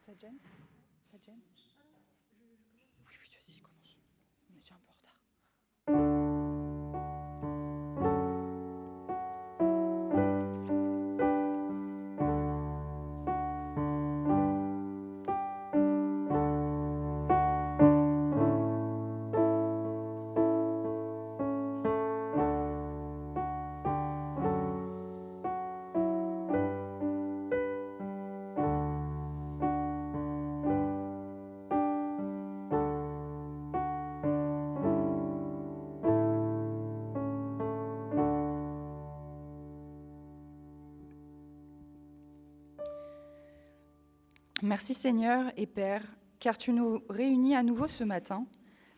Ça te gêne? Ça te gêne? Oui, vas-y, commence. On est déjà un peu en retard. Merci Seigneur et Père, car tu nous réunis à nouveau ce matin,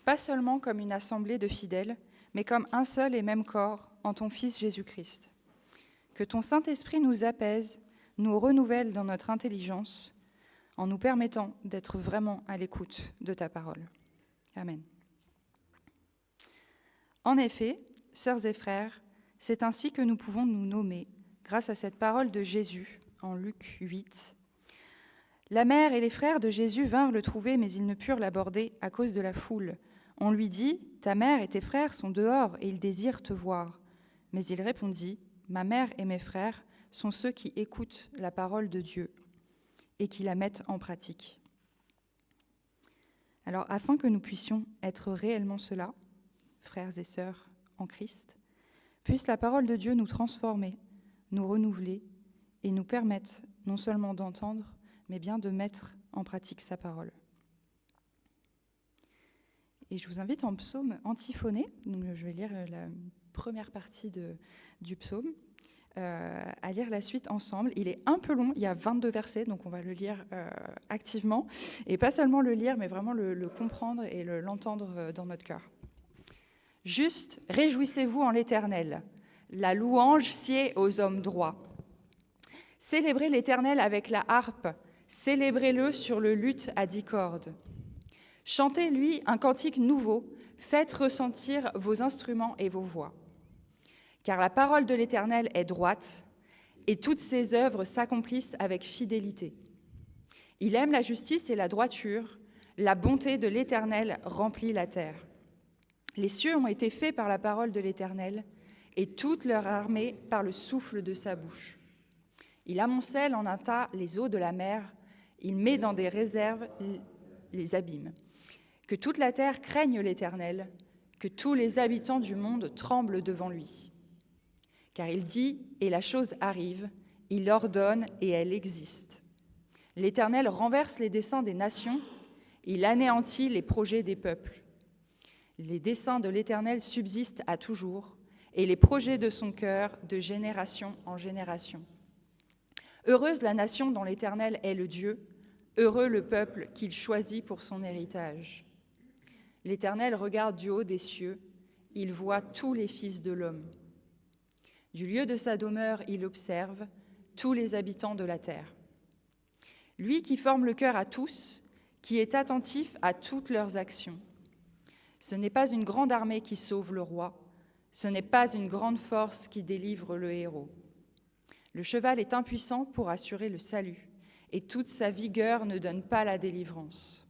pas seulement comme une assemblée de fidèles, mais comme un seul et même corps en ton Fils Jésus-Christ. Que ton Saint-Esprit nous apaise, nous renouvelle dans notre intelligence, en nous permettant d'être vraiment à l'écoute de ta parole. Amen. En effet, sœurs et frères, c'est ainsi que nous pouvons nous nommer, grâce à cette parole de Jésus en Luc 8. La mère et les frères de Jésus vinrent le trouver, mais ils ne purent l'aborder à cause de la foule. On lui dit, « Ta mère et tes frères sont dehors et ils désirent te voir. » Mais il répondit, « Ma mère et mes frères sont ceux qui écoutent la parole de Dieu et qui la mettent en pratique. » Alors, afin que nous puissions être réellement cela, frères et sœurs en Christ, puisse la parole de Dieu nous transformer, nous renouveler et nous permettre non seulement d'entendre, mais bien de mettre en pratique sa parole. Et je vous invite en psaume antiphoné, donc je vais lire la première partie du psaume, à lire la suite ensemble. Il est un peu long, il y a 22 versets, donc on va le lire activement, et pas seulement le lire, mais vraiment le comprendre et l'entendre dans notre cœur. Juste, réjouissez-vous en l'Éternel, la louange sied aux hommes droits. Célébrez l'Éternel avec la harpe, célébrez-le sur le luth à 10 cordes. Chantez-lui un cantique nouveau, faites ressentir vos instruments et vos voix. Car la parole de l'Éternel est droite, et toutes ses œuvres s'accomplissent avec fidélité. Il aime la justice et la droiture, la bonté de l'Éternel remplit la terre. Les cieux ont été faits par la parole de l'Éternel, et toute leur armée par le souffle de sa bouche. Il amoncelle en un tas les eaux de la mer, il met dans des réserves les abîmes. Que toute la terre craigne l'Éternel, que tous les habitants du monde tremblent devant lui. Car il dit, et la chose arrive, il ordonne, et elle existe. L'Éternel renverse les desseins des nations, il anéantit les projets des peuples. Les desseins de l'Éternel subsistent à toujours, et les projets de son cœur de génération en génération. Heureuse la nation dont l'Éternel est le Dieu, heureux le peuple qu'il choisit pour son héritage. L'Éternel regarde du haut des cieux, il voit tous les fils de l'homme. Du lieu de sa demeure, il observe tous les habitants de la terre. Lui qui forme le cœur à tous, qui est attentif à toutes leurs actions. Ce n'est pas une grande armée qui sauve le roi, ce n'est pas une grande force qui délivre le héros. Le cheval est impuissant pour assurer le salut, et toute sa vigueur ne donne pas la délivrance.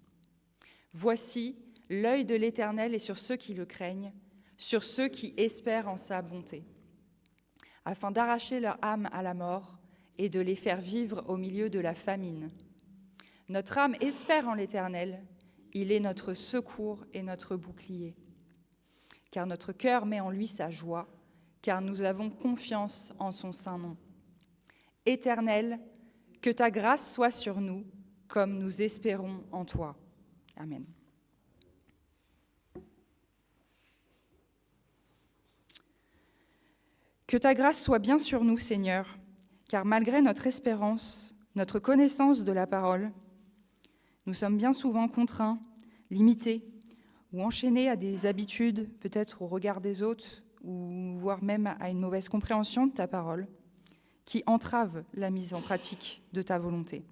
Voici, l'œil de l'Éternel est sur ceux qui le craignent, sur ceux qui espèrent en sa bonté, afin d'arracher leur âme à la mort et de les faire vivre au milieu de la famine. Notre âme espère en l'Éternel, il est notre secours et notre bouclier. Car notre cœur met en lui sa joie, car nous avons confiance en son saint nom. Éternel, que ta grâce soit sur nous, comme nous espérons en toi. Amen. Que ta grâce soit bien sur nous, Seigneur, car malgré notre espérance, notre connaissance de la parole, nous sommes bien souvent contraints, limités ou enchaînés à des habitudes, peut-être au regard des autres, ou voire même à une mauvaise compréhension de ta parole, qui entrave la mise en pratique de ta volonté.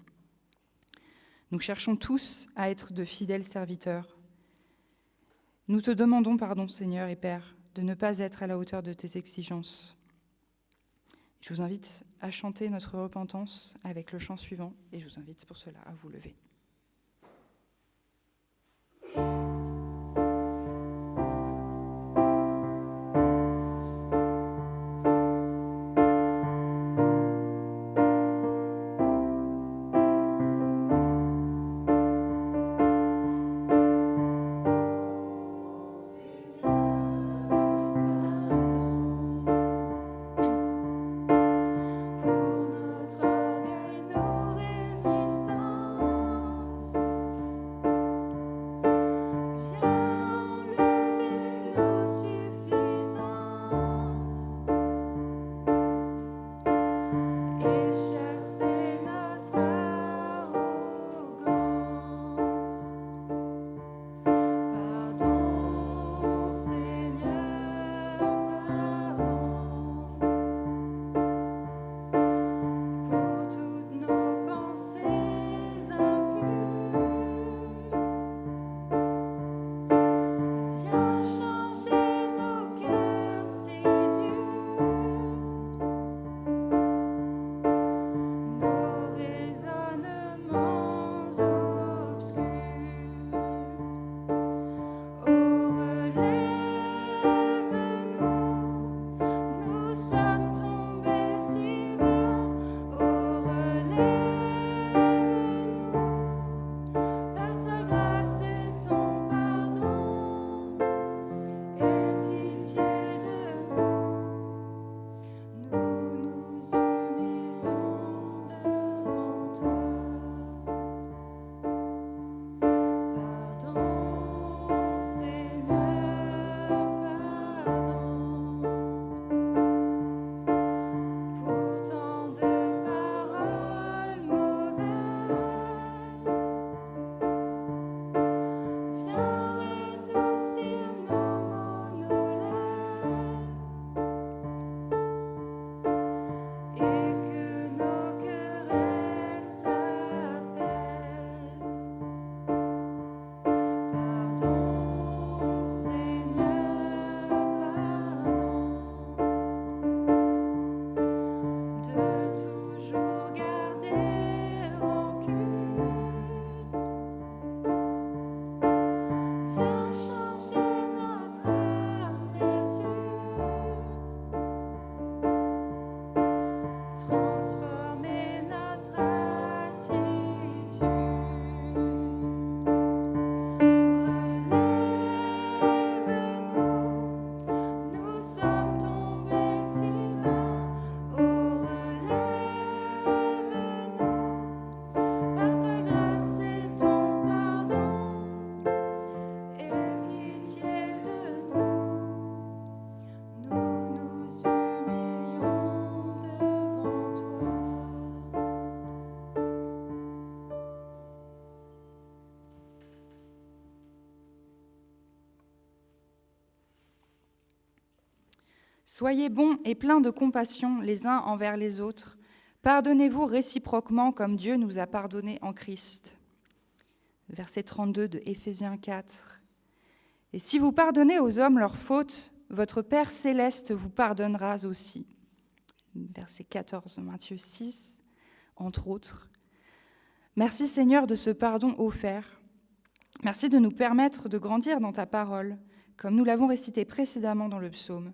Nous cherchons tous à être de fidèles serviteurs. Nous te demandons pardon, Seigneur et Père, de ne pas être à la hauteur de tes exigences. Je vous invite à chanter notre repentance avec le chant suivant, et je vous invite pour cela à vous lever. Soyez bons et pleins de compassion les uns envers les autres. Pardonnez-vous réciproquement comme Dieu nous a pardonné en Christ. Verset 32 de Éphésiens 4. Et si vous pardonnez aux hommes leurs fautes, votre Père céleste vous pardonnera aussi. Verset 14 de Matthieu 6, entre autres. Merci Seigneur de ce pardon offert. Merci de nous permettre de grandir dans ta parole, comme nous l'avons récité précédemment dans le psaume.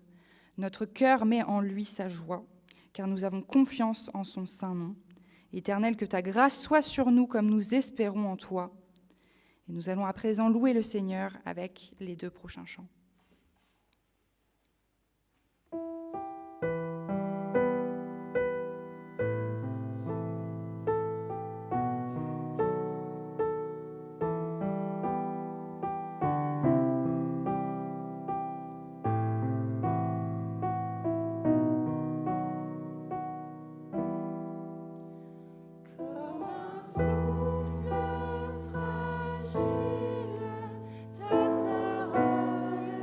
Notre cœur met en lui sa joie, car nous avons confiance en son saint nom. Éternel, que ta grâce soit sur nous comme nous espérons en toi. Et nous allons à présent louer le Seigneur avec les 2 prochains chants. Souffle fragile, ta parole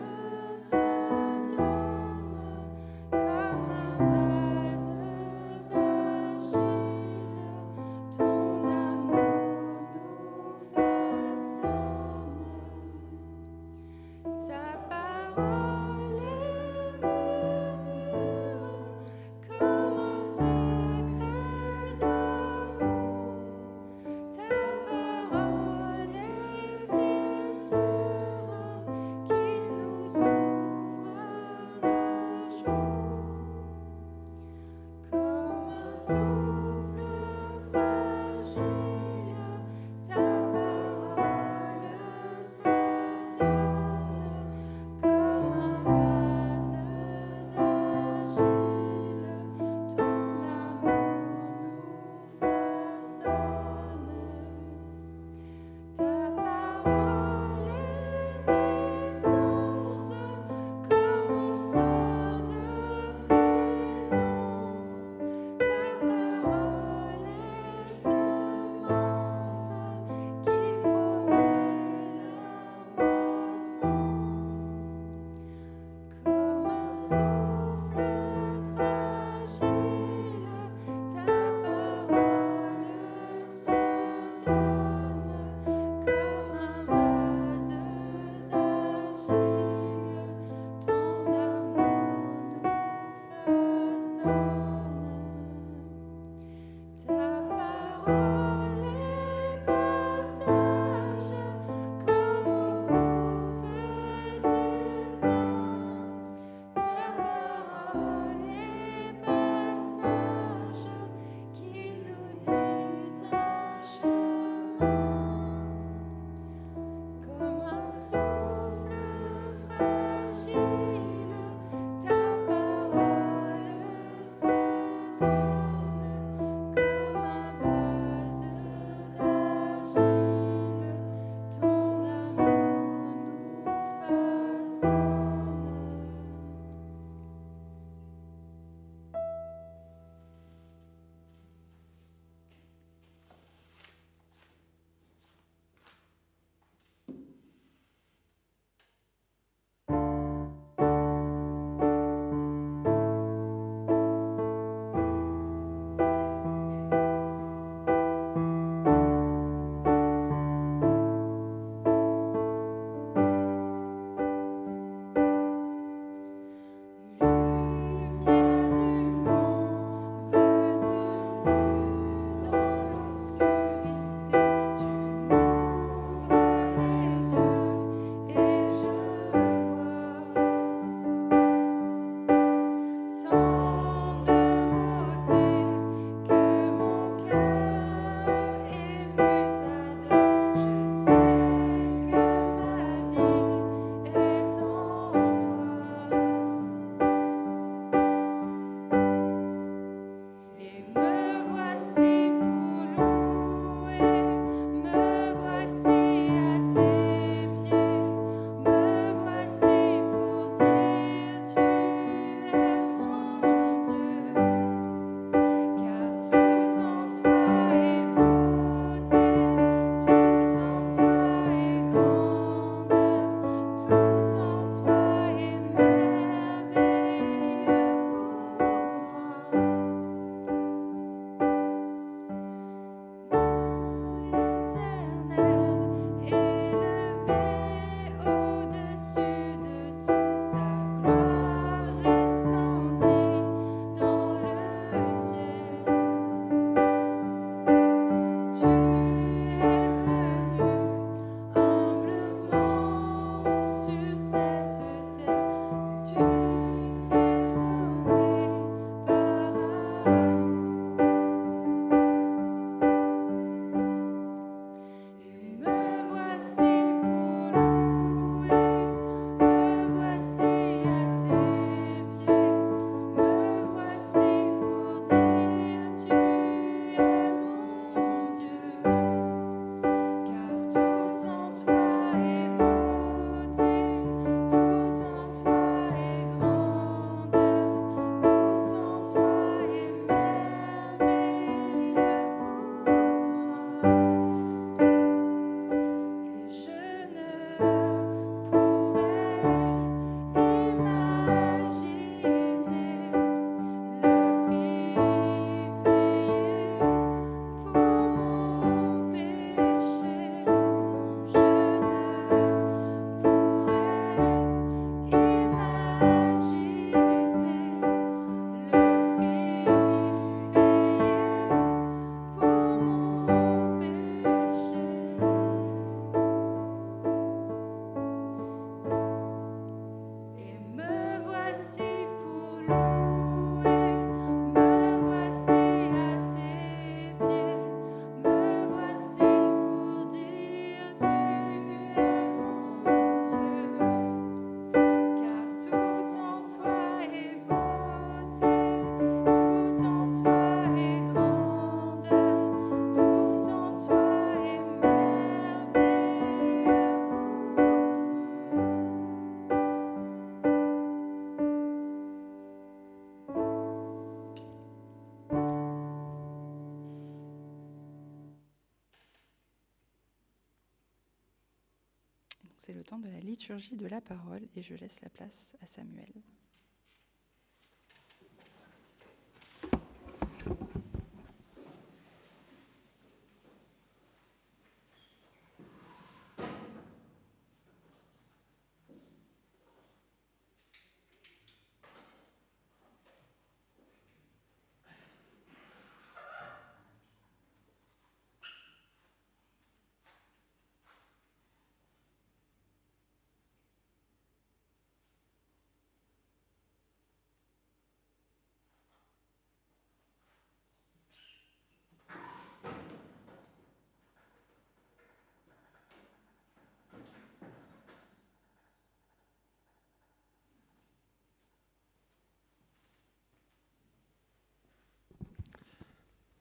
C'est le temps de la liturgie de la parole et je laisse la place à Samuel.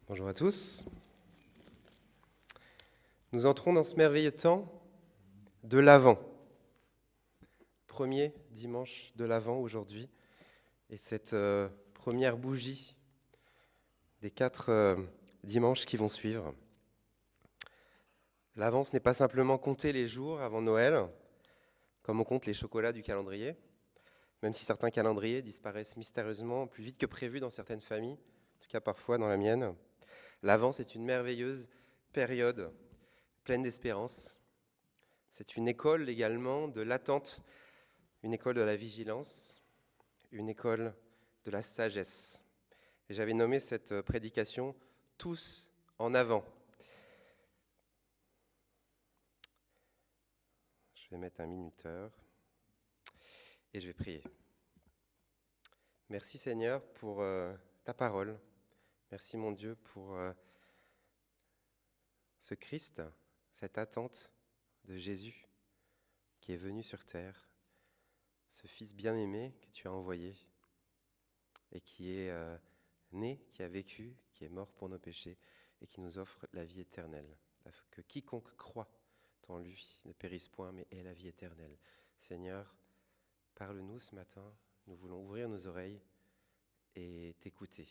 Bonjour à tous. Nous entrons dans ce merveilleux temps de l'Avent. Premier dimanche de l'Avent aujourd'hui. Et cette première bougie des 4 dimanches qui vont suivre. L'Avent, ce n'est pas simplement compter les jours avant Noël, comme on compte les chocolats du calendrier, même si certains calendriers disparaissent mystérieusement plus vite que prévu dans certaines familles, en tout cas parfois dans la mienne. L'Avent, c'est une merveilleuse période pleine d'espérance. C'est une école également de l'attente, une école de la vigilance, une école de la sagesse. Et j'avais nommé cette prédication « Tous en avant ». Je vais mettre un minuteur et je vais prier. Merci Seigneur pour ta parole. Merci mon Dieu pour ce Christ, cette attente de Jésus qui est venu sur terre, ce Fils bien-aimé que tu as envoyé et qui est né, qui a vécu, qui est mort pour nos péchés et qui nous offre la vie éternelle, afin que quiconque croit en lui ne périsse point mais ait la vie éternelle. Seigneur, parle-nous ce matin, nous voulons ouvrir nos oreilles et t'écouter.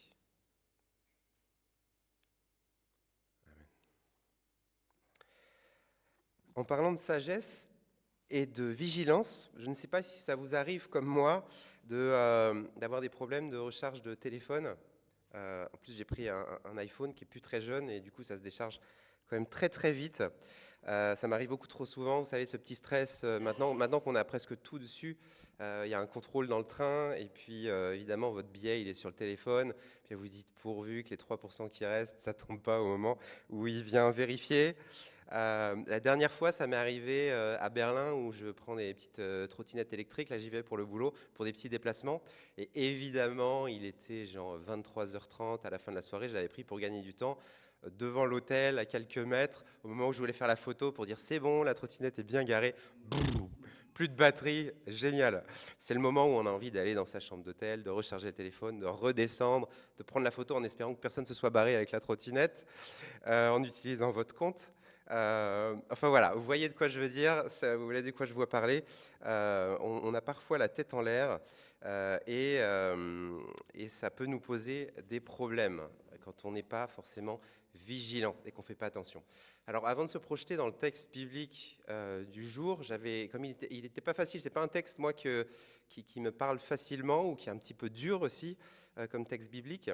En parlant de sagesse et de vigilance, je ne sais pas si ça vous arrive comme moi d'avoir des problèmes de recharge de téléphone. En plus, j'ai pris un iPhone qui est plus très jeune et du coup, ça se décharge quand même très très vite. Ça m'arrive beaucoup trop souvent, vous savez, ce petit stress. Maintenant qu'on a presque tout dessus, il y a un contrôle dans le train et puis évidemment, votre billet, il est sur le téléphone. Puis vous dites pourvu que les 3% qui restent, ça ne tombe pas au moment où il vient vérifier. La dernière fois, ça m'est arrivé à Berlin où je prends des petites trottinettes électriques. Là, j'y vais pour le boulot, pour des petits déplacements. Et évidemment, il était genre 23h30 à la fin de la soirée. Je l'avais pris pour gagner du temps devant l'hôtel, à quelques mètres, au moment où je voulais faire la photo pour dire c'est bon, la trottinette est bien garée. Boum, plus de batterie, génial. C'est le moment où on a envie d'aller dans sa chambre d'hôtel, de recharger le téléphone, de redescendre, de prendre la photo en espérant que personne ne se soit barré avec la trottinette, en utilisant votre compte. Enfin voilà, vous voyez de quoi je veux dire, vous voyez de quoi je veux parler. On a parfois la tête en l'air et ça peut nous poser des problèmes quand on n'est pas forcément vigilant et qu'on ne fait pas attention. Alors avant de se projeter dans le texte biblique du jour, comme il n'était pas facile, c'est pas un texte moi qui me parle facilement ou qui est un petit peu dur aussi comme texte biblique.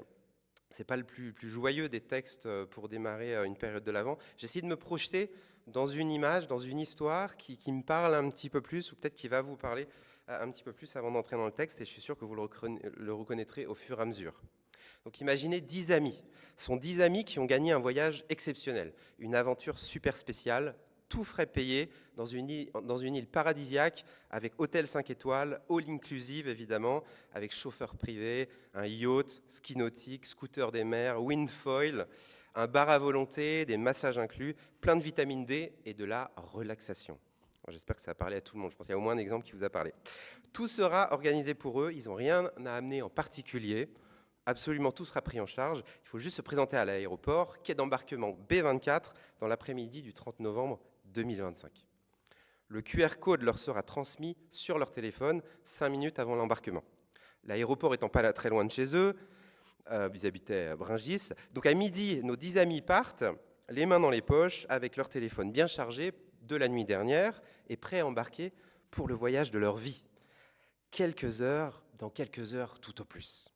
C'est pas le plus joyeux des textes pour démarrer une période de l'Avent. J'ai essayé de me projeter dans une image, dans une histoire qui me parle un petit peu plus, ou peut-être qui va vous parler un petit peu plus avant d'entrer dans le texte, et je suis sûr que vous le reconnaîtrez au fur et à mesure. Donc imaginez 10 amis. Ce sont 10 amis qui ont gagné un voyage exceptionnel, une aventure super spéciale, tout frais payé, dans une île paradisiaque, avec hôtel 5 étoiles, all inclusive évidemment, avec chauffeur privé, un yacht, ski nautique, scooter des mers, windfoil, un bar à volonté, des massages inclus, plein de vitamine D et de la relaxation. Bon, j'espère que ça a parlé à tout le monde, je pense qu'il y a au moins un exemple qui vous a parlé. Tout sera organisé pour eux, ils n'ont rien à amener en particulier. Absolument tout sera pris en charge. Il faut juste se présenter à l'aéroport, quai d'embarquement B24, dans l'après-midi du 30 novembre 2025. Le QR code leur sera transmis sur leur téléphone 5 minutes avant l'embarquement. L'aéroport étant pas là très loin de chez eux, ils habitaient à Bringis. Donc à midi, nos 10 amis partent, les mains dans les poches, avec leur téléphone bien chargé de la nuit dernière et prêts à embarquer pour le voyage de leur vie. Dans quelques heures tout au plus.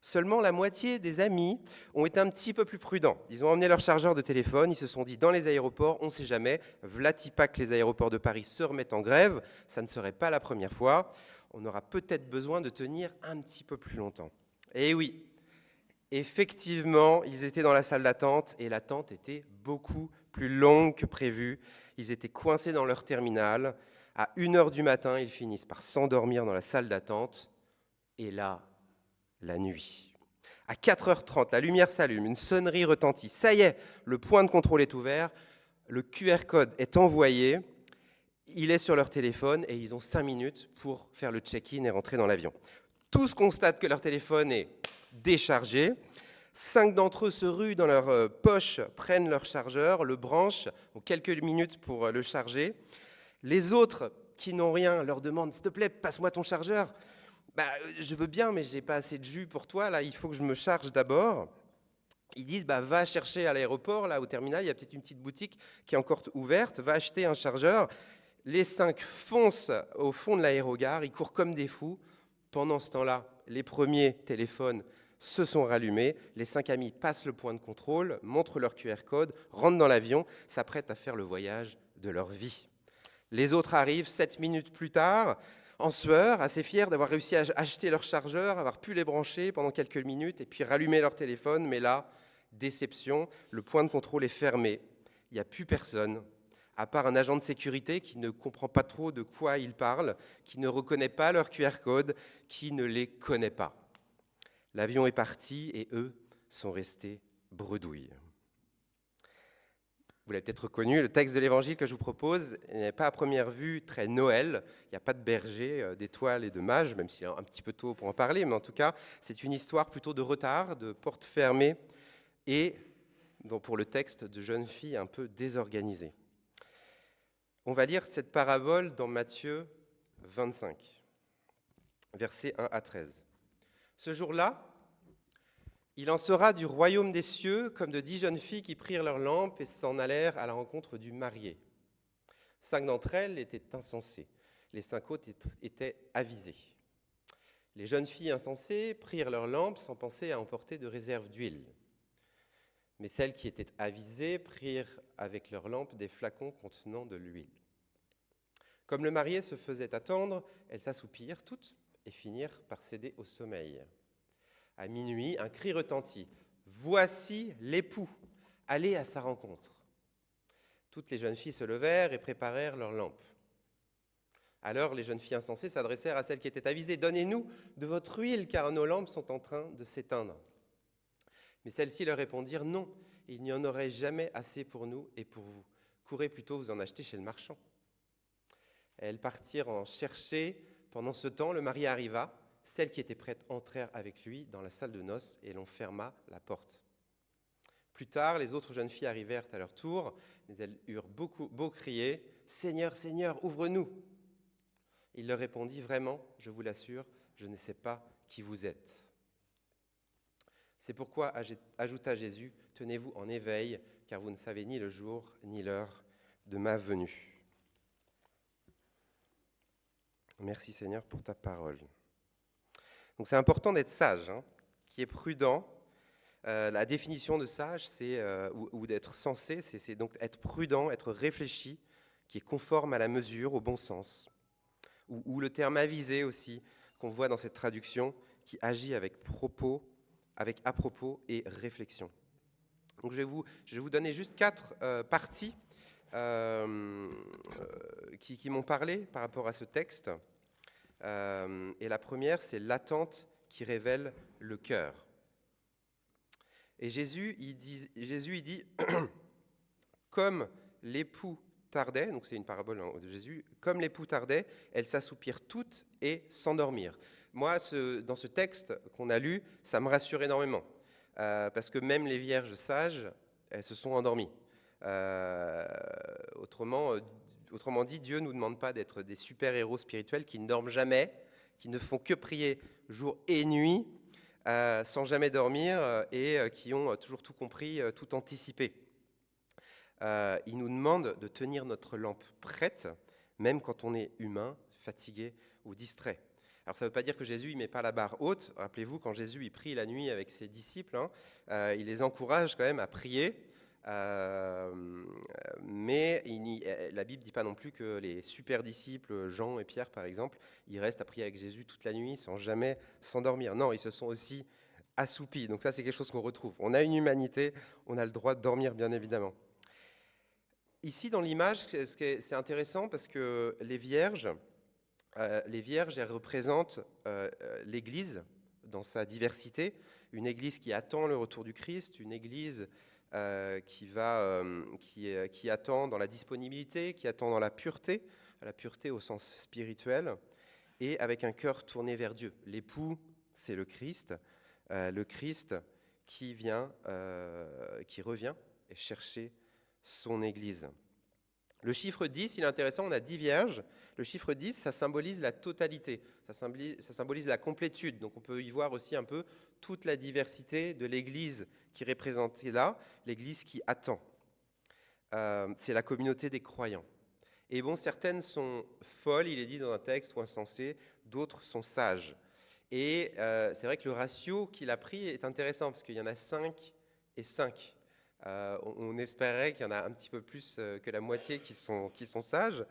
Seulement la moitié des amis ont été un petit peu plus prudents. Ils ont emmené leur chargeur de téléphone, ils se sont dit dans les aéroports, on ne sait jamais, vlatipa que les aéroports de Paris se remettent en grève, ça ne serait pas la première fois, on aura peut-être besoin de tenir un petit peu plus longtemps. Et oui, effectivement, ils étaient dans la salle d'attente et l'attente était beaucoup plus longue que prévu. Ils étaient coincés dans leur terminal. À 1h du matin, ils finissent par s'endormir dans la salle d'attente. Et là, la nuit. À 4h30, la lumière s'allume, une sonnerie retentit. Ça y est, le point de contrôle est ouvert, le QR code est envoyé, il est sur leur téléphone et ils ont 5 minutes pour faire le check-in et rentrer dans l'avion. Tous constatent que leur téléphone est déchargé. 5 d'entre eux se ruent dans leur poche, prennent leur chargeur, le branchent, ont quelques minutes pour le charger. Les autres qui n'ont rien leur demandent « S'il te plaît, passe-moi ton chargeur ». Je veux bien, mais je n'ai pas assez de jus pour toi, là, il faut que je me charge d'abord. Ils disent, va chercher à l'aéroport, là, au terminal, il y a peut-être une petite boutique qui est encore ouverte, va acheter un chargeur. Les 5 foncent au fond de l'aérogare, ils courent comme des fous. Pendant ce temps-là, les premiers téléphones se sont rallumés. Les 5 amis passent le point de contrôle, montrent leur QR code, rentrent dans l'avion, s'apprêtent à faire le voyage de leur vie. Les autres arrivent 7 minutes plus tard, en sueur, assez fiers d'avoir réussi à acheter leur chargeur, avoir pu les brancher pendant quelques minutes et puis rallumer leur téléphone. Mais là, déception, le point de contrôle est fermé. Il n'y a plus personne, à part un agent de sécurité qui ne comprend pas trop de quoi il parle, qui ne reconnaît pas leur QR code, qui ne les connaît pas. L'avion est parti et eux sont restés bredouilles. Vous l'avez peut-être reconnu, le texte de l'Évangile que je vous propose n'est pas à première vue très Noël. Il n'y a pas de berger, d'étoiles et de mages, même s'il est un petit peu tôt pour en parler, mais en tout cas, c'est une histoire plutôt de retard, de portes fermées et, pour le texte, de jeunes filles un peu désorganisées. On va lire cette parabole dans Matthieu 25, versets 1 à 13. Ce jour-là, il en sera du royaume des cieux comme de 10 jeunes filles qui prirent leurs lampes et s'en allèrent à la rencontre du marié. 5 d'entre elles étaient insensées, les 5 autres étaient avisées. Les jeunes filles insensées prirent leurs lampes sans penser à emporter de réserve d'huile. Mais celles qui étaient avisées prirent avec leurs lampes des flacons contenant de l'huile. Comme le marié se faisait attendre, elles s'assoupirent toutes et finirent par céder au sommeil. À minuit, un cri retentit. « Voici l'époux, allez à sa rencontre !» Toutes les jeunes filles se levèrent et préparèrent leurs lampes. Alors les jeunes filles insensées s'adressèrent à celles qui étaient avisées. « Donnez-nous de votre huile, car nos lampes sont en train de s'éteindre. » Mais celles-ci leur répondirent « Non, il n'y en aurait jamais assez pour nous et pour vous. Courez plutôt vous en acheter chez le marchand. » Elles partirent en chercher. Pendant ce temps, le mari arriva. Celles qui étaient prêtes entrèrent avec lui dans la salle de noces et l'on ferma la porte. Plus tard, les autres jeunes filles arrivèrent à leur tour, mais elles eurent beau crier « Seigneur, Seigneur, ouvre-nous !» Il leur répondit « Vraiment, je vous l'assure, je ne sais pas qui vous êtes. » C'est pourquoi, ajouta Jésus, « Tenez-vous en éveil, car vous ne savez ni le jour ni l'heure de ma venue. » Merci Seigneur pour ta parole. Donc c'est important d'être sage, qui est prudent. La définition de sage, ou d'être sensé, c'est donc être prudent, être réfléchi, qui est conforme à la mesure, au bon sens. Ou le terme avisé aussi, qu'on voit dans cette traduction, qui agit avec à propos et réflexion. Donc je vais vous donner juste 4 parties qui m'ont parlé par rapport à ce texte. Et la première, c'est l'attente qui révèle le cœur. Et Jésus, il dit comme l'époux tardait, donc c'est une parabole de Jésus, comme l'époux tardait, elles s'assoupirent toutes et s'endormirent. Moi, dans ce texte qu'on a lu, ça me rassure énormément, parce que même les vierges sages, elles se sont endormies. Autrement dit, Dieu ne nous demande pas d'être des super-héros spirituels qui ne dorment jamais, qui ne font que prier jour et nuit, sans jamais dormir, et qui ont toujours tout compris, tout anticipé. Il nous demande de tenir notre lampe prête, même quand on est humain, fatigué ou distrait. Alors ça ne veut pas dire que Jésus ne met pas la barre haute. Rappelez-vous, quand Jésus il prie la nuit avec ses disciples, il les encourage quand même à prier. Mais la Bible ne dit pas non plus que les super disciples, Jean et Pierre par exemple, ils restent à prier avec Jésus toute la nuit sans jamais s'endormir. Non, ils se sont aussi assoupis. Donc ça, c'est quelque chose qu'on retrouve. On a une humanité, on a le droit de dormir, bien évidemment. Ici, dans l'image, c'est intéressant parce que les vierges, elles représentent l'Église dans sa diversité, une Église qui attend le retour du Christ, une Église qui attend dans la disponibilité, qui attend dans la pureté au sens spirituel, et avec un cœur tourné vers Dieu. L'époux, c'est le Christ qui revient et chercher son Église. Le chiffre 10, il est intéressant, on a 10 vierges. Le chiffre 10, ça symbolise la totalité, ça symbolise la complétude. Donc on peut y voir aussi un peu toute la diversité de l'Église qui est représentée là, l'Église qui attend. C'est la communauté des croyants. Et bon, certaines sont folles, il est dit dans un texte, ou insensées, d'autres sont sages. Et c'est vrai que le ratio qu'il a pris est intéressant, parce qu'il y en a 5 et 5. On espérait qu'il y en a un petit peu plus que la moitié qui sont sages.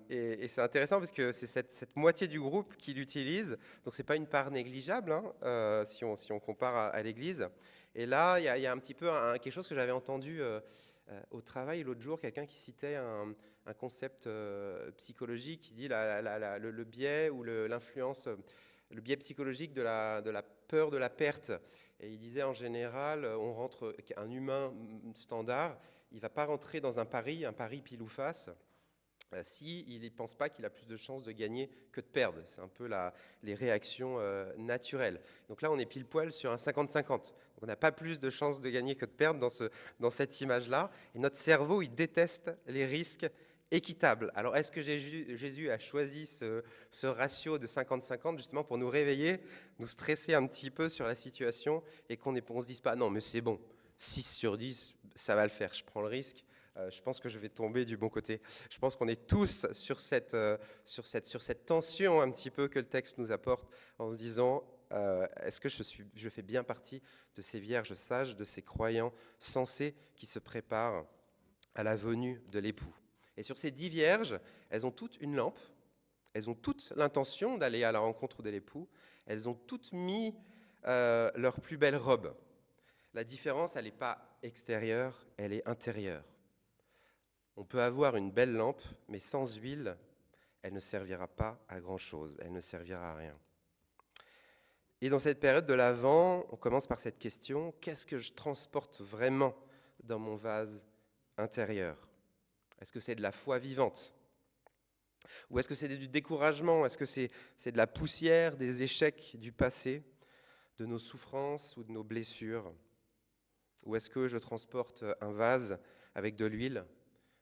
Et c'est intéressant parce que c'est cette moitié du groupe qui l'utilise. Donc ce n'est pas une part négligeable hein, si on compare à l'Église. Et là, il y a un petit peu quelque chose que j'avais entendu au travail l'autre jour, quelqu'un qui citait un concept psychologique qui dit le biais ou l'influence, le biais psychologique de la peur de la perte. Et il disait en général, un humain standard, il ne va pas rentrer dans un pari pile ou face, s'il ne pense pas qu'il a plus de chances de gagner que de perdre. C'est un peu les réactions naturelles. Donc là, on est pile poil sur un 50-50. Donc on n'a pas plus de chances de gagner que de perdre dans cette image-là. Et notre cerveau, il déteste les risques équitables. Alors, est-ce que Jésus a choisi ce ratio de 50-50 justement pour nous réveiller, nous stresser un petit peu sur la situation et qu'on ne se dise pas « Non, mais c'est bon, 6 sur 10, ça va le faire, je prends le risque. Je pense que je vais tomber du bon côté. » Je pense qu'on est tous sur cette tension un petit peu que le texte nous apporte en se disant est-ce que je fais bien partie de ces vierges sages, de ces croyants sensés qui se préparent à la venue de l'époux. Et sur ces 10 vierges, elles ont toutes une lampe, elles ont toutes l'intention d'aller à la rencontre de l'époux, elles ont toutes mis leur plus belle robe. La différence, elle n'est pas extérieure, elle est intérieure. On peut avoir une belle lampe, mais sans huile, elle ne servira pas à grand-chose, elle ne servira à rien. Et dans cette période de l'Avent, on commence par cette question, qu'est-ce que je transporte vraiment dans mon vase intérieur ? Est-ce que c'est de la foi vivante ? Ou est-ce que c'est du découragement ? Est-ce que c'est de la poussière, des échecs du passé, de nos souffrances ou de nos blessures ? Ou est-ce que je transporte un vase avec de l'huile,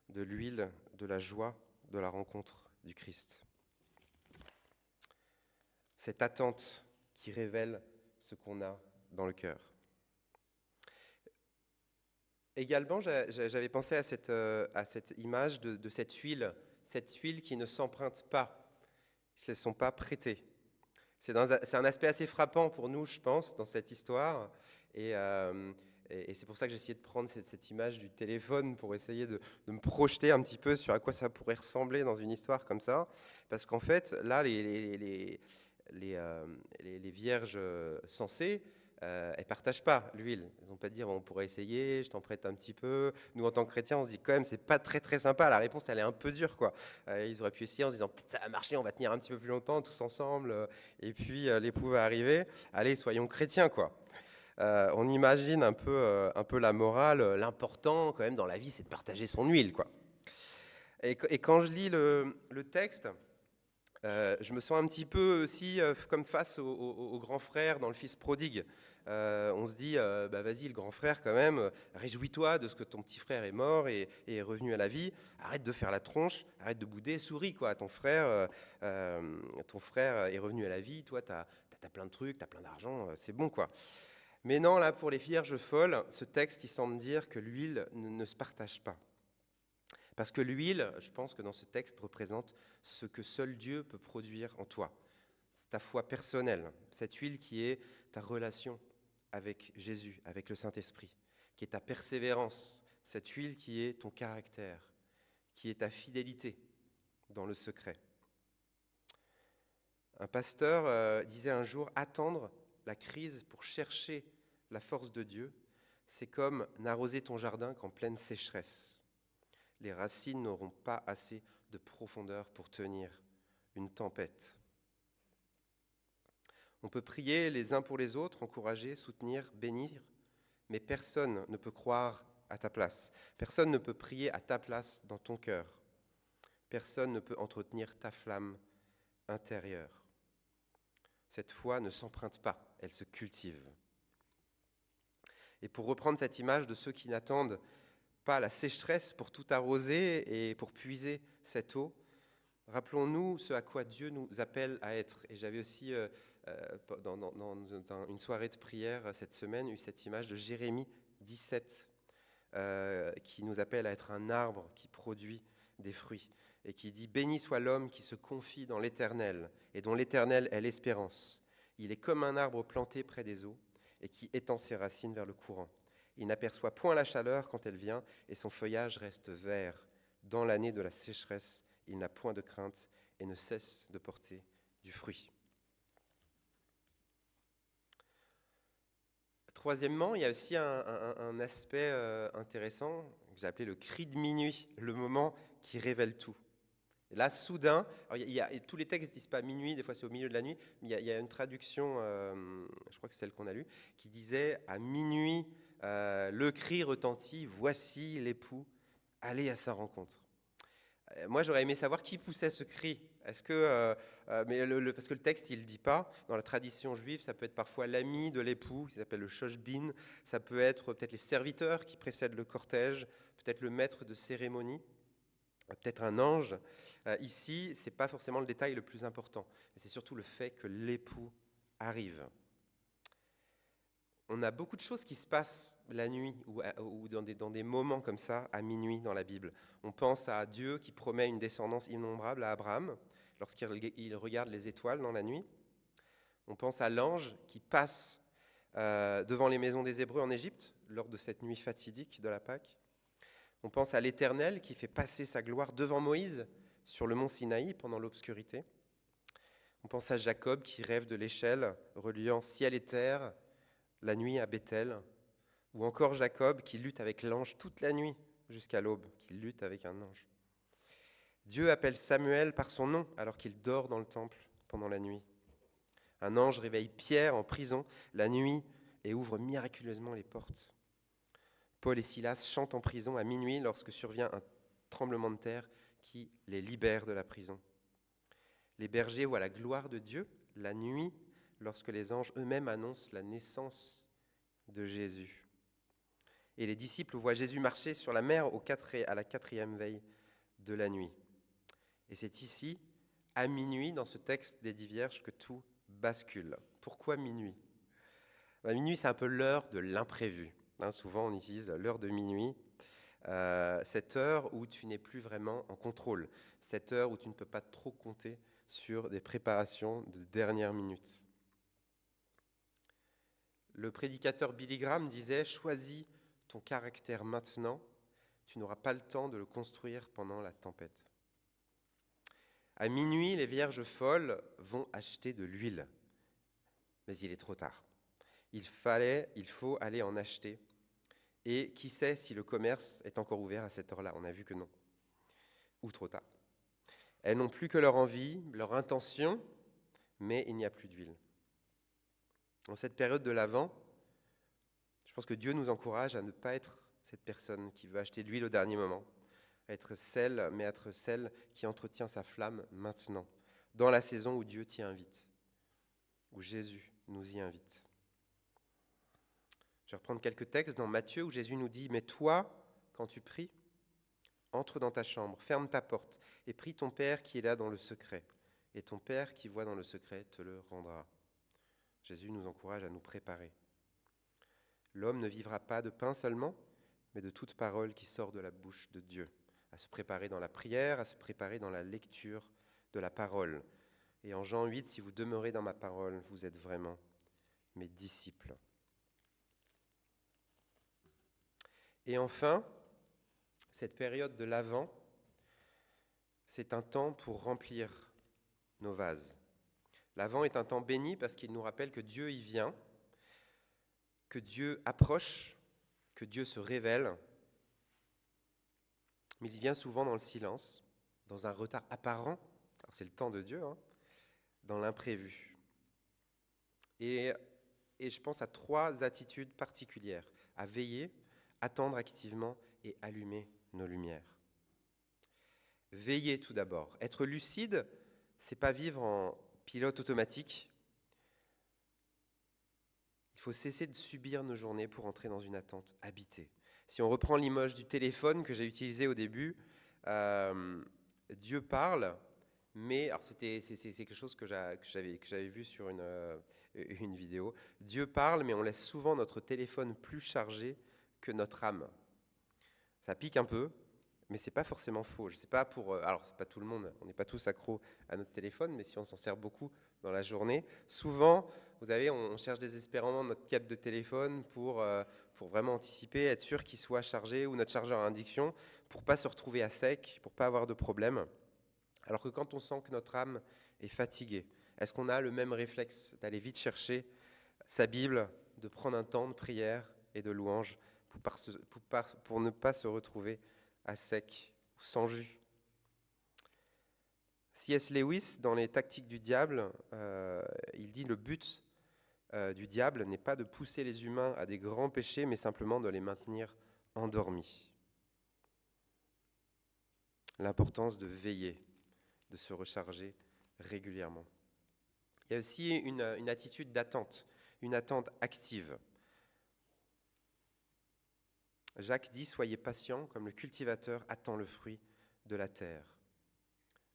de la joie, de la rencontre du Christ ? Cette attente qui révèle ce qu'on a dans le cœur. Également, j'avais pensé à cette image de cette huile qui ne s'emprunte pas, qui ne sont pas prêtées. C'est un aspect assez frappant pour nous, je pense, dans cette histoire. Et c'est pour ça que j'ai essayé de prendre cette image du téléphone pour essayer de me projeter un petit peu sur à quoi ça pourrait ressembler dans une histoire comme ça. Parce qu'en fait, là, les vierges sensées, elles ne partagent pas l'huile. Elles n'ont pas de dire on pourrait essayer, je t'en prête un petit peu. Nous, en tant que chrétiens, on se dit quand même c'est pas très très sympa. La réponse, elle est un peu dure, quoi. Ils auraient pu essayer en se disant peut-être ça va marcher, on va tenir un petit peu plus longtemps tous ensemble. Et puis l'époux va arriver. Allez, soyons chrétiens, quoi. On imagine un peu la morale. L'important, quand même, dans la vie, c'est de partager son huile, quoi. Et quand je lis le texte, je me sens un petit peu aussi comme face au grand frère dans le fils prodigue. On se dit, vas-y, le grand frère, quand même, réjouis-toi de ce que ton petit frère est mort et est revenu à la vie. Arrête de faire la tronche, arrête de bouder, souris, quoi. Ton frère est revenu à la vie, toi, t'as plein de trucs, t'as plein d'argent, c'est bon, quoi. Mais non, là, pour les vierges folles, ce texte, il semble dire que l'huile ne se partage pas. Parce que l'huile, je pense que dans ce texte, représente ce que seul Dieu peut produire en toi. C'est ta foi personnelle, cette huile qui est ta relation avec Jésus, avec le Saint-Esprit, qui est ta persévérance, cette huile qui est ton caractère, qui est ta fidélité dans le secret. Un pasteur disait un jour, attendre la crise pour chercher la force de Dieu, c'est comme n'arroser ton jardin qu'en pleine sécheresse. Les racines n'auront pas assez de profondeur pour tenir une tempête. On peut prier les uns pour les autres, encourager, soutenir, bénir, mais personne ne peut croire à ta place. Personne ne peut prier à ta place dans ton cœur. Personne ne peut entretenir ta flamme intérieure. Cette foi ne s'emprunte pas, elle se cultive. Et pour reprendre cette image de ceux qui n'attendent pas la sécheresse pour tout arroser et pour puiser cette eau, rappelons-nous ce à quoi Dieu nous appelle à être. Et j'avais aussi, dans une soirée de prière cette semaine, eu cette image de Jérémie 17, qui nous appelle à être un arbre qui produit des fruits, et qui dit « Béni soit l'homme qui se confie dans l'Éternel, et dont l'Éternel est l'espérance. Il est comme un arbre planté près des eaux, et qui étend ses racines vers le courant. Il n'aperçoit point la chaleur quand elle vient, et son feuillage reste vert. Dans l'année de la sécheresse, il n'a point de crainte, et ne cesse de porter du fruit. » Troisièmement, il y a aussi un aspect intéressant que j'ai appelé le cri de minuit, le moment qui révèle tout. Et là, soudain, tous les textes ne disent pas minuit, des fois c'est au milieu de la nuit, mais il y a une traduction, je crois que c'est celle qu'on a lue, qui disait « À minuit, le cri retentit, voici l'époux, allez à sa rencontre ». Moi, j'aurais aimé savoir qui poussait ce cri. Est-ce que, parce que le texte, il ne le dit pas. Dans la tradition juive, ça peut être parfois l'ami de l'époux, qui s'appelle le shoshbin. Ça peut être peut-être les serviteurs qui précèdent le cortège, peut-être le maître de cérémonie, peut-être un ange. Ici, ce n'est pas forcément le détail le plus important, mais c'est surtout le fait que l'époux arrive. On a beaucoup de choses qui se passent la nuit ou dans des moments comme ça, à minuit dans la Bible. On pense à Dieu qui promet une descendance innombrable à Abraham lorsqu'il regarde les étoiles dans la nuit. On pense à l'ange qui passe devant les maisons des Hébreux en Égypte lors de cette nuit fatidique de la Pâque. On pense à l'Éternel qui fait passer sa gloire devant Moïse sur le mont Sinaï pendant l'obscurité. On pense à Jacob qui rêve de l'échelle reliant ciel et terre la nuit à Bethel, ou encore Jacob qui lutte avec l'ange toute la nuit jusqu'à l'aube, qui lutte avec un ange. Dieu appelle Samuel par son nom alors qu'il dort dans le temple pendant la nuit. Un ange réveille Pierre en prison la nuit et ouvre miraculeusement les portes. Paul et Silas chantent en prison à minuit lorsque survient un tremblement de terre qui les libère de la prison. Les bergers voient la gloire de Dieu la nuit lorsque les anges eux-mêmes annoncent la naissance de Jésus. Et les disciples voient Jésus marcher sur la mer à la 4e veille de la nuit. Et c'est ici, à minuit, dans ce texte des 10 Vierges, que tout bascule. Pourquoi minuit ? Minuit, c'est un peu l'heure de l'imprévu. Souvent, on utilise l'heure de minuit, cette heure où tu n'es plus vraiment en contrôle, cette heure où tu ne peux pas trop compter sur des préparations de dernière minute. Le prédicateur Billy Graham disait « Choisis ton caractère maintenant, tu n'auras pas le temps de le construire pendant la tempête. » À minuit, les vierges folles vont acheter de l'huile, mais il est trop tard. Il faut aller en acheter. Et qui sait si le commerce est encore ouvert à cette heure-là ? On a vu que non. Ou trop tard. Elles n'ont plus que leur envie, leur intention, mais il n'y a plus d'huile. En cette période de l'Avent, je pense que Dieu nous encourage à ne pas être cette personne qui veut acheter de l'huile au dernier moment, être celle qui entretient sa flamme maintenant, dans la saison où Dieu t'y invite, où Jésus nous y invite. Je vais reprendre quelques textes dans Matthieu où Jésus nous dit « Mais toi, quand tu pries, entre dans ta chambre, ferme ta porte et prie ton Père qui est là dans le secret. Et ton Père qui voit dans le secret te le rendra. » Jésus nous encourage à nous préparer. L'homme ne vivra pas de pain seulement, mais de toute parole qui sort de la bouche de Dieu. À se préparer dans la prière, à se préparer dans la lecture de la parole. Et en Jean 8, si vous demeurez dans ma parole, vous êtes vraiment mes disciples. Et enfin, cette période de l'Avent, c'est un temps pour remplir nos vases. L'Avent est un temps béni parce qu'il nous rappelle que Dieu y vient, que Dieu approche, que Dieu se révèle, mais il vient souvent dans le silence, dans un retard apparent, alors c'est le temps de Dieu, dans l'imprévu. Et je pense à 3 attitudes particulières, à veiller, attendre activement et allumer nos lumières. Veiller tout d'abord. Être lucide, c'est pas vivre en pilote automatique. Il faut cesser de subir nos journées pour entrer dans une attente habitée. Si on reprend l'image du téléphone que j'ai utilisé au début, Dieu parle, mais alors c'est quelque chose que j'avais vu sur une vidéo. Dieu parle, mais on laisse souvent notre téléphone plus chargé que notre âme. Ça pique un peu, mais c'est pas forcément faux. Je sais pas alors c'est pas tout le monde, on n'est pas tous accros à notre téléphone, mais si on s'en sert beaucoup dans la journée, souvent, vous savez, on cherche désespérément notre câble de téléphone pour vraiment anticiper, être sûr qu'il soit chargé, ou notre chargeur à induction, pour pas se retrouver à sec, pour pas avoir de problème. Alors que quand on sent que notre âme est fatiguée, est-ce qu'on a le même réflexe d'aller vite chercher sa Bible, de prendre un temps de prière et de louange pour ne pas se retrouver à sec ou sans jus? C.S. Lewis, dans Les Tactiques du diable, il dit le but du diable n'est pas de pousser les humains à des grands péchés, mais simplement de les maintenir endormis. L'importance de veiller, de se recharger régulièrement. Il y a aussi une attitude d'attente, une attente active. Jacques dit « Soyez patients comme le cultivateur attend le fruit de la terre ».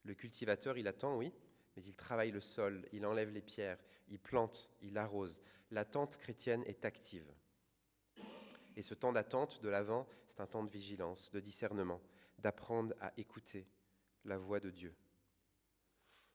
Le cultivateur, il attend, oui, mais il travaille le sol, il enlève les pierres, il plante, il arrose. L'attente chrétienne est active. Et ce temps d'attente de l'Avent, c'est un temps de vigilance, de discernement, d'apprendre à écouter la voix de Dieu.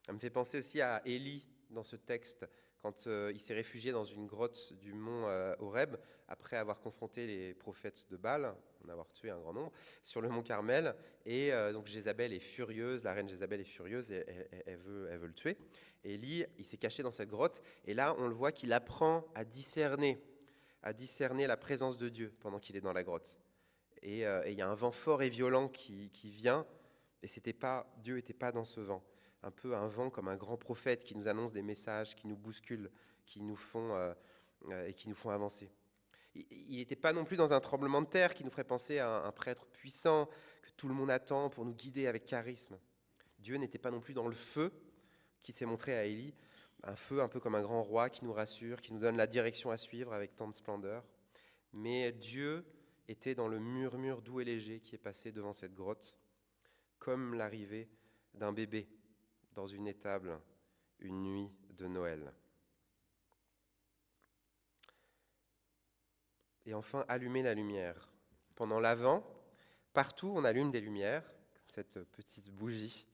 Ça me fait penser aussi à Élie dans ce texte, quand il s'est réfugié dans une grotte du mont Horeb, après avoir confronté les prophètes de Baal, en avoir tué un grand nombre, sur le mont Carmel. Et donc Jézabel est furieuse, la reine Jézabel est furieuse, et elle veut le tuer. Et Élie, il s'est caché dans cette grotte, et là on le voit qu'il apprend à discerner la présence de Dieu pendant qu'il est dans la grotte. Et il y a un vent fort et violent qui vient, et Dieu n'était pas dans ce vent. Un peu un vent comme un grand prophète qui nous annonce des messages, qui nous bousculent, qui nous font avancer. Il n'était pas non plus dans un tremblement de terre qui nous ferait penser à un prêtre puissant que tout le monde attend pour nous guider avec charisme. Dieu n'était pas non plus dans le feu qui s'est montré à Élie, un feu un peu comme un grand roi qui nous rassure, qui nous donne la direction à suivre avec tant de splendeur. Mais Dieu était dans le murmure doux et léger qui est passé devant cette grotte, comme l'arrivée d'un bébé dans une étable, une nuit de Noël. Et enfin, allumer la lumière. Pendant l'Avent, partout on allume des lumières, comme cette petite bougie.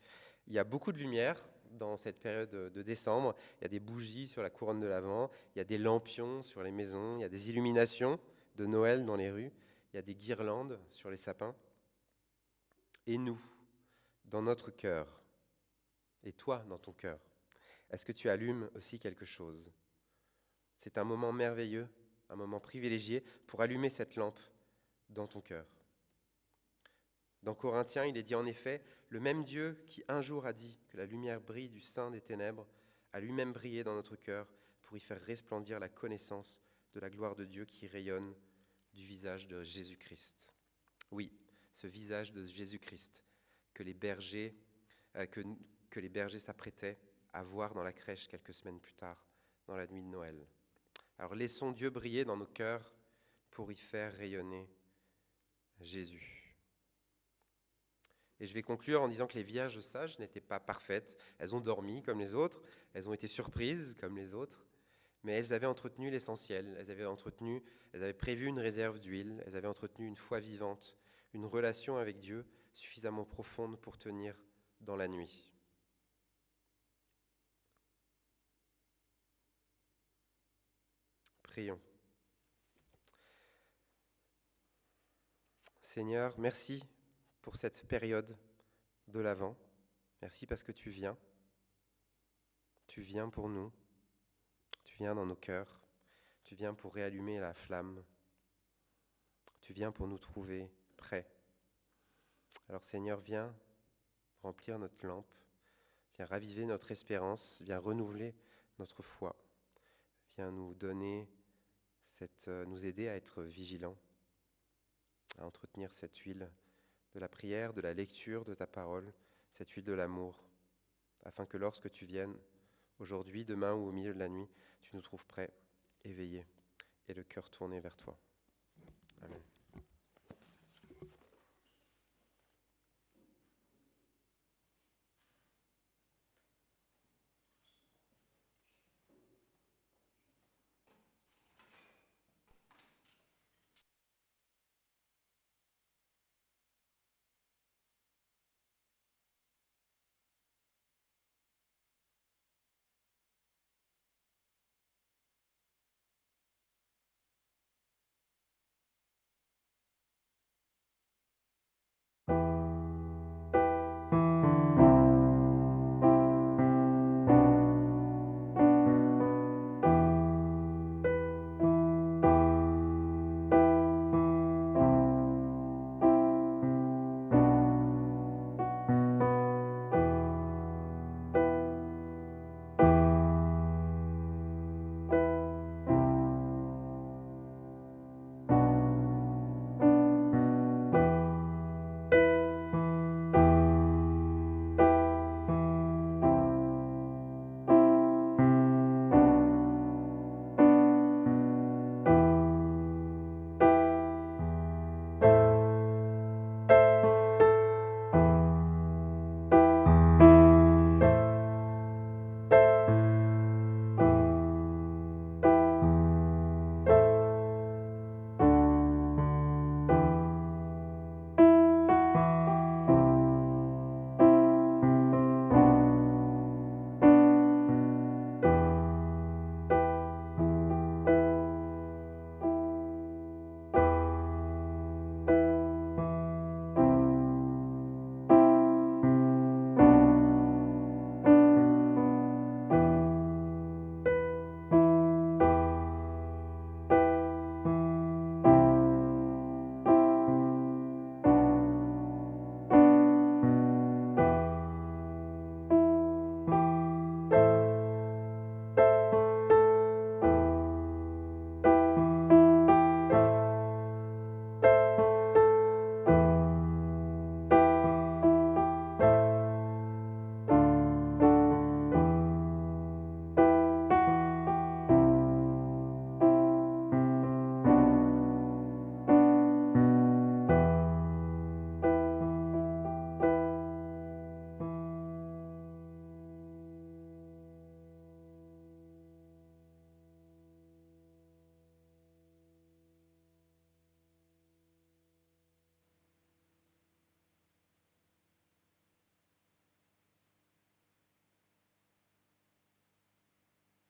Il y a beaucoup de lumière dans cette période de décembre. Il y a des bougies sur la couronne de l'Avent, il y a des lampions sur les maisons, il y a des illuminations de Noël dans les rues, il y a des guirlandes sur les sapins. Et nous, dans notre cœur, et toi, dans ton cœur, est-ce que tu allumes aussi quelque chose? C'est un moment merveilleux, un moment privilégié pour allumer cette lampe dans ton cœur. Dans Corinthiens, il est dit en effet, le même Dieu qui un jour a dit que la lumière brille du sein des ténèbres, a lui-même brillé dans notre cœur pour y faire resplendir la connaissance de la gloire de Dieu qui rayonne du visage de Jésus-Christ. Oui, ce visage de Jésus-Christ que les bergers s'apprêtaient à voir dans la crèche quelques semaines plus tard, dans la nuit de Noël. Alors laissons Dieu briller dans nos cœurs pour y faire rayonner Jésus. Et je vais conclure en disant que les vierges sages n'étaient pas parfaites. Elles ont dormi comme les autres, elles ont été surprises comme les autres, mais elles avaient entretenu l'essentiel. Elles avaient prévu une réserve d'huile, elles avaient entretenu une foi vivante, une relation avec Dieu suffisamment profonde pour tenir dans la nuit. Prions. Seigneur, merci pour cette période de l'Avent. Merci parce que tu viens. Tu viens pour nous. Tu viens dans nos cœurs. Tu viens pour réallumer la flamme. Tu viens pour nous trouver prêts. Alors Seigneur, viens remplir notre lampe. Viens raviver notre espérance. Viens renouveler notre foi. Viens nous donner nous aider à être vigilants, à entretenir cette huile de la prière, de la lecture de ta parole, cette huile de l'amour, afin que lorsque tu viennes, aujourd'hui, demain ou au milieu de la nuit, tu nous trouves prêts, éveillés. et le cœur tourné vers toi. Amen.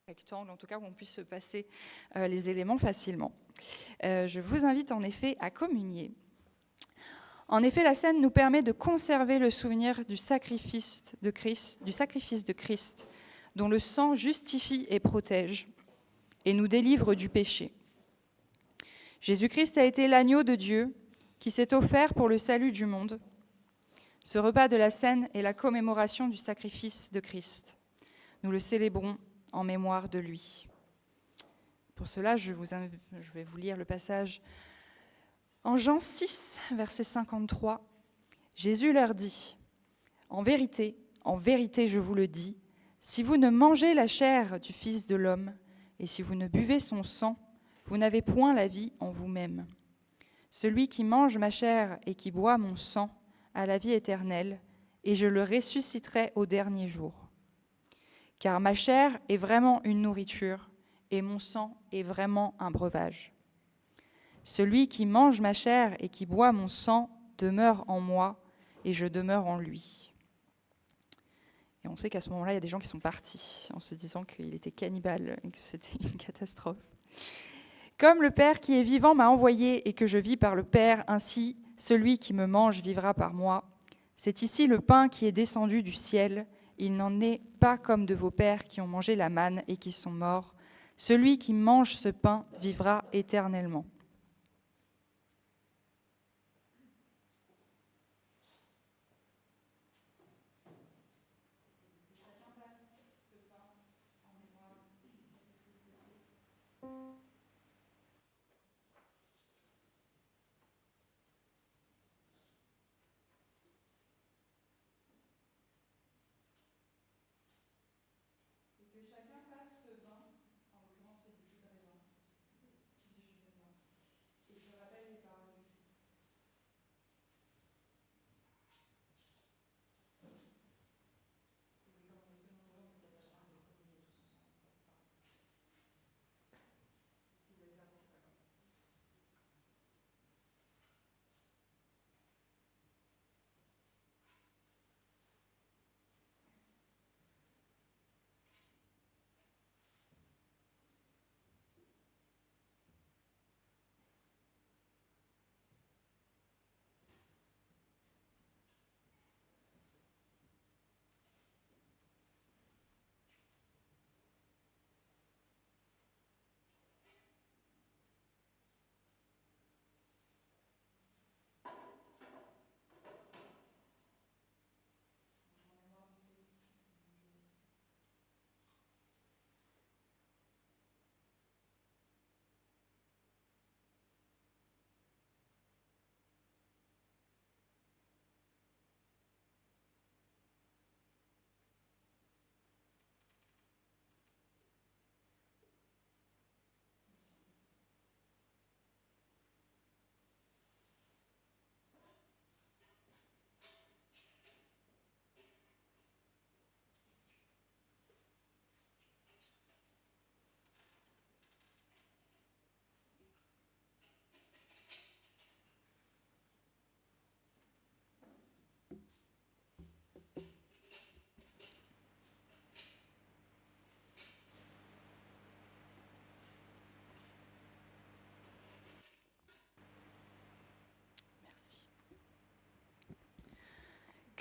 Rectangle, en tout cas où on puisse se passer les éléments facilement. Je vous invite en effet à communier. En effet, la scène nous permet de conserver le souvenir du sacrifice de Christ, dont le sang justifie et protège, et nous délivre du péché. Jésus-Christ a été l'agneau de Dieu qui s'est offert pour le salut du monde. Ce repas de la scène est la commémoration du sacrifice de Christ. Nous le célébrons en mémoire de lui. Pour cela, je vais vous lire le passage en Jean 6, verset 53. Jésus leur dit : en vérité, je vous le dis, si vous ne mangez la chair du Fils de l'homme et si vous ne buvez son sang, vous n'avez point la vie en vous-même. Celui qui mange ma chair et qui boit mon sang a la vie éternelle, et je le ressusciterai au dernier jour. Car ma chair est vraiment une nourriture, et mon sang est vraiment un breuvage. Celui qui mange ma chair et qui boit mon sang demeure en moi, et je demeure en lui. Et on sait qu'à ce moment-là, il y a des gens qui sont partis, en se disant qu'il était cannibale, et que c'était une catastrophe. Comme le Père qui est vivant m'a envoyé, et que je vis par le Père, ainsi celui qui me mange vivra par moi. C'est ici le pain qui est descendu du ciel. Il n'en est pas comme de vos pères qui ont mangé la manne et qui sont morts. Celui qui mange ce pain vivra éternellement. Que chacun passe ce vin, en l'occurrence c'est du jus de raisin,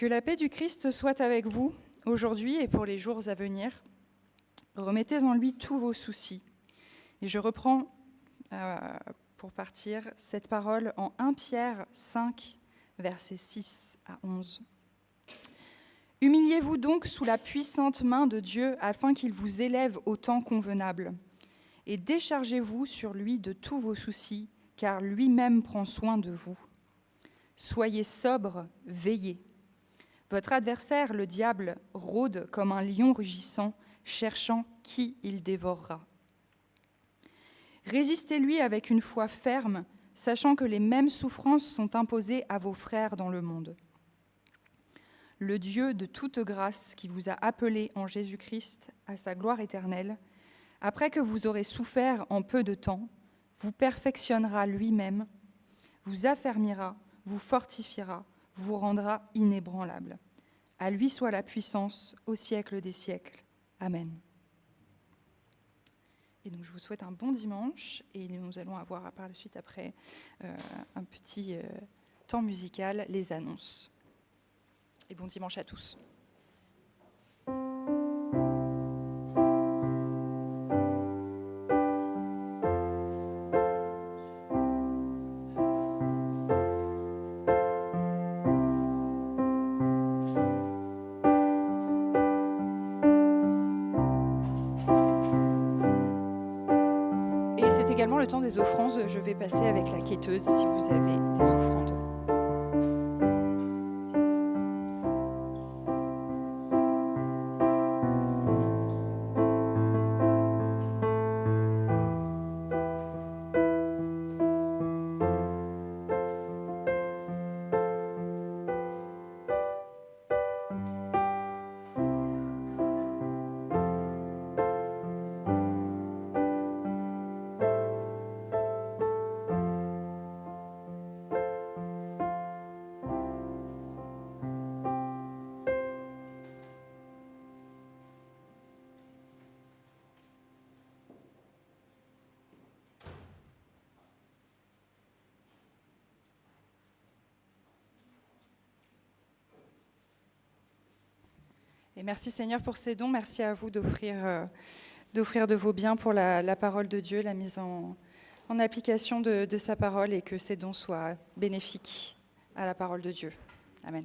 Que la paix du Christ soit avec vous aujourd'hui et pour les jours à venir. Remettez en lui tous vos soucis. Et je reprends, pour partir, cette parole en 1 Pierre 5, versets 6 à 11. Humiliez-vous donc sous la puissante main de Dieu afin qu'il vous élève au temps convenable. Et déchargez-vous sur lui de tous vos soucis, car lui-même prend soin de vous. Soyez sobres, veillez. Votre adversaire, le diable, rôde comme un lion rugissant, cherchant qui il dévorera. Résistez-lui avec une foi ferme, sachant que les mêmes souffrances sont imposées à vos frères dans le monde. Le Dieu de toute grâce qui vous a appelés en Jésus-Christ à sa gloire éternelle, après que vous aurez souffert en peu de temps, vous perfectionnera lui-même, vous affermira, vous fortifiera, vous rendra inébranlable. À lui soit la puissance au siècle des siècles. Amen. Et donc je vous souhaite un bon dimanche et nous allons avoir par la suite après un petit temps musical, les annonces. Et bon dimanche à tous. Et c'est également le temps des offrandes. Je vais passer avec la quêteuse si vous avez des offrandes. Et merci Seigneur pour ces dons. Merci à vous d'offrir de vos biens pour la parole de Dieu, la mise en application de sa parole et que ces dons soient bénéfiques à la parole de Dieu. Amen.